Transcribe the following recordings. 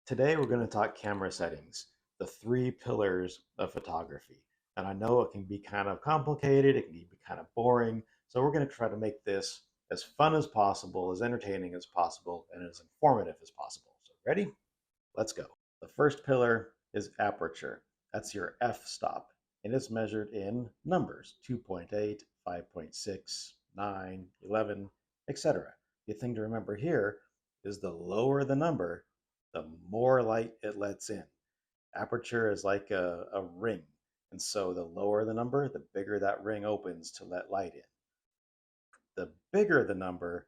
Today we're going to talk camera settings, the three pillars of photography. And I know it can be kind of complicated, it can be kind of boring. So we're going to try to make this as fun as possible, as entertaining as possible, and as informative as possible. So ready? Let's go. The first pillar is aperture. That's your f-stop. And it's measured in numbers, 2.8, 5.6, 9, 11, etc. The thing to remember here is the lower the number, the more light it lets in. Aperture is like a ring. And so the lower the number, the bigger that ring opens to let light in. The bigger the number,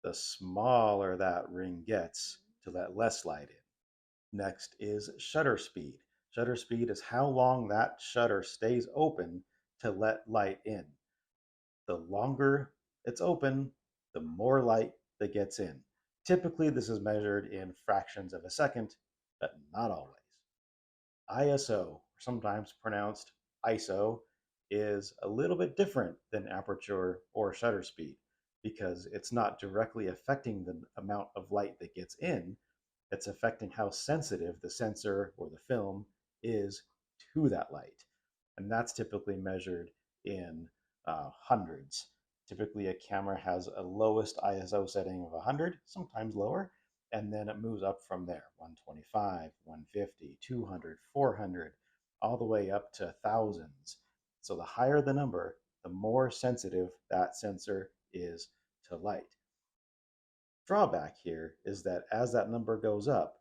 the smaller that ring gets to let less light in. Next is shutter speed. Shutter speed is how long that shutter stays open to let light in. The longer it's open, the more light that gets in. Typically, this is measured in fractions of a second, but not always. ISO, sometimes pronounced ISO, is a little bit different than aperture or shutter speed because it's not directly affecting the amount of light that gets in, it's affecting how sensitive the sensor or the film is to that light. And that's typically measured in hundreds. Typically, a camera has a lowest ISO setting of 100, sometimes lower, and then it moves up from there 125, 150, 200, 400, all the way up to thousands. So the higher the number, the more sensitive that sensor is to light. Drawback here is that as that number goes up,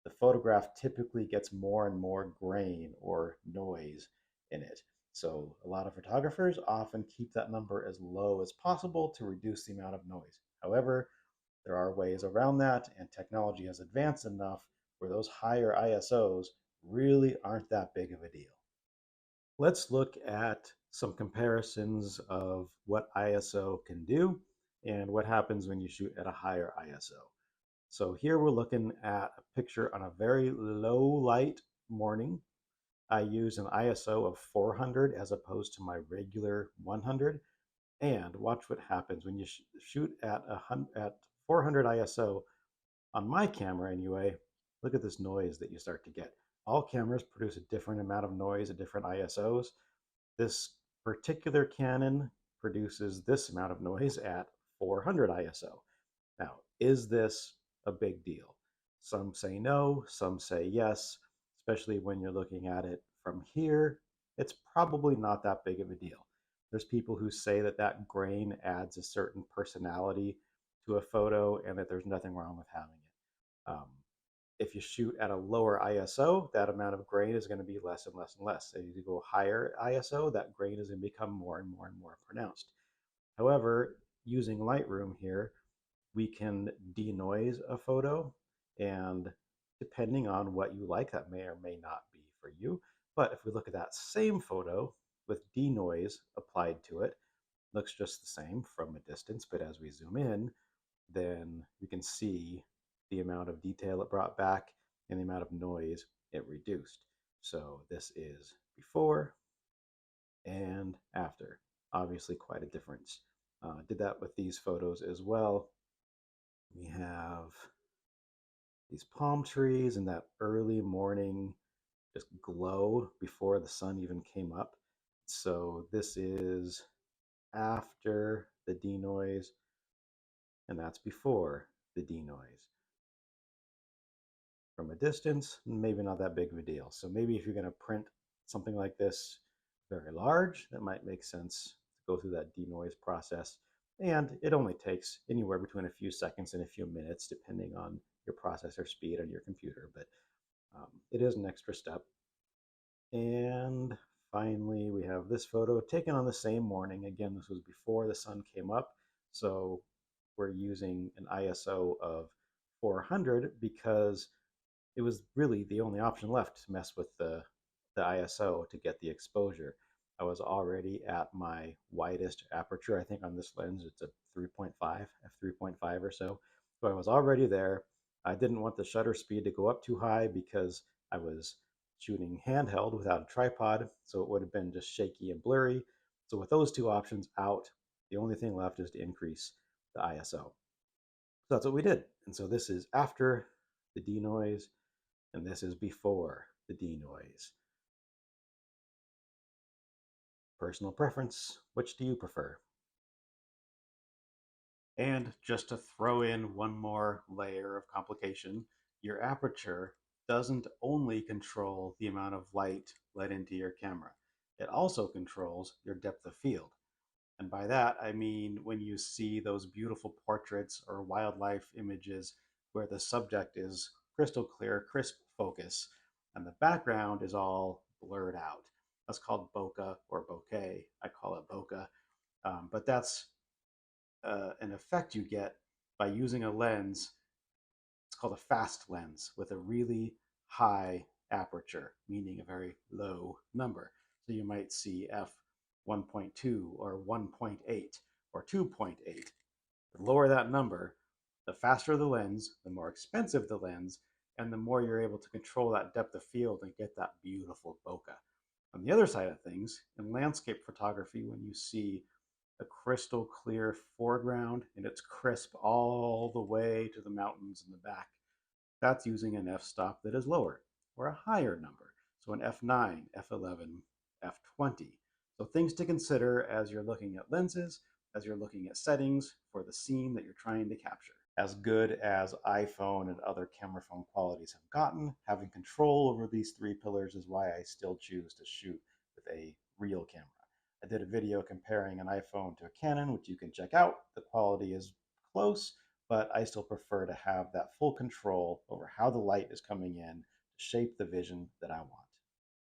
the photograph typically gets more and more grain or noise in it. So a lot of photographers often keep that number as low as possible to reduce the amount of noise. However, there are ways around that, and technology has advanced enough where those higher ISOs really aren't that big of a deal. Let's look at some comparisons of what ISO can do and what happens when you shoot at a higher ISO. So here we're looking at a picture on a very low light morning. I use an ISO of 400 as opposed to my regular 100. And watch what happens when you shoot at 400 ISO on my camera anyway. Look at this noise that you start to get. All cameras produce a different amount of noise at different ISOs. This particular Canon produces this amount of noise at 400 ISO. Now, is this a big deal? Some say no, some say yes, especially when you're looking at it from here. It's probably not that big of a deal. There's people who say that that grain adds a certain personality to a photo and that there's nothing wrong with having it. If you shoot at a lower ISO, that amount of grain is going to be less and less and less. As you go higher ISO, that grain is going to become more and more and more pronounced. However, using Lightroom here, we can denoise a photo, and depending on what you like, that may or may not be for you. But if we look at that same photo with denoise applied to it, looks just the same from a distance, but as we zoom in, then we can see the amount of detail it brought back and the amount of noise it reduced. So this is before and after. Obviously quite a difference. Did that with these photos as well. We have these palm trees and that early morning just glow before the sun even came up. So this is after the denoise, and that's before the denoise. From a distance, maybe not that big of a deal. So maybe if you're going to print something like this very large, that might make sense to go through that denoise process. And it only takes anywhere between a few seconds and a few minutes, depending on your processor speed on your computer. But it is an extra step. And finally, we have this photo taken on the same morning. Again, this was before the sun came up. So we're using an ISO of 400 because it was really the only option left to mess with the ISO to get the exposure. I was already at my widest aperture. I think on this lens it's a 3.5, f3.5 or so. So I was already there. I didn't want the shutter speed to go up too high because I was shooting handheld without a tripod, so it would have been just shaky and blurry. So with those two options out, the only thing left is to increase the ISO. So that's what we did. And so this is after the denoise, and this is before the denoise. Personal preference, which do you prefer? And just to throw in one more layer of complication, your aperture doesn't only control the amount of light let into your camera, it also controls your depth of field. And by that, I mean when you see those beautiful portraits or wildlife images where the subject is crystal clear, crisp focus, and the background is all blurred out. That's called bokeh or bokeh. I call it bokeh. But that's an effect you get by using a lens. It's called a fast lens with a really high aperture, meaning a very low number. So you might see f1.2 or 1.8 or 2.8. The lower that number, the faster the lens, the more expensive the lens, and the more you're able to control that depth of field and get that beautiful bokeh. On the other side of things, in landscape photography, when you see a crystal clear foreground and it's crisp all the way to the mountains in the back, that's using an f-stop that is lower or a higher number. So an f9, f11, f20. So things to consider as you're looking at lenses, as you're looking at settings for the scene that you're trying to capture. As good as iPhone and other camera phone qualities have gotten, having control over these three pillars is why I still choose to shoot with a real camera. I did a video comparing an iPhone to a Canon, which you can check out. The quality is close, but I still prefer to have that full control over how the light is coming in to shape the vision that I want.